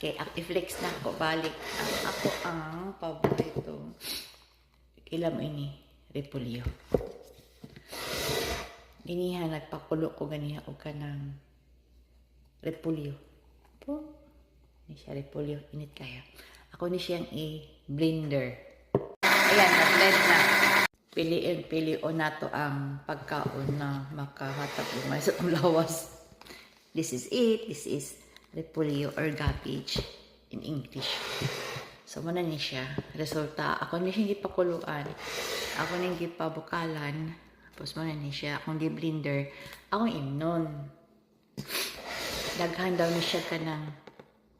kay i-flex na ako balik ako ang paborito. Kailan mo ini repolyo. Ganiha nagpakulo ko ganiha og kanang repolyo. Po, ni siya repolyo init kaya. Ako ni siyang i-blender. Ayan, na-blend na. Piliin nato ang pagkaon na makahatag lumay sa lawas. This is it. This is repolyo or cabbage in English. So, muna ni siya. Resulta, ako ni siya gipakuluan. Ako ni gipabukalan. Tapos muna ni siya. Akong gi-blender. Akong imnon. Daghan daw ni siya ka ng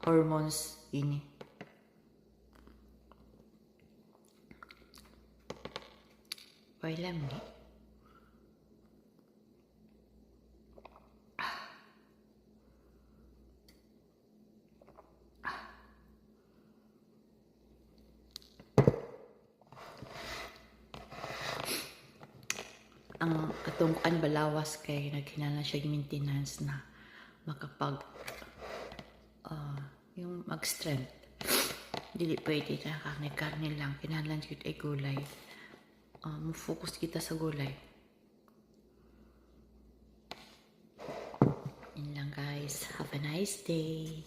hormones ini. Wala mo ni. Ang katungkuan balawas kay naghinala siya yung maintenance na makapag yung mag-strength. Dili pwede na karne lang. Kinahalan siya ay gulay. Focus kita sa gulay. Yun lang guys. Have a nice day.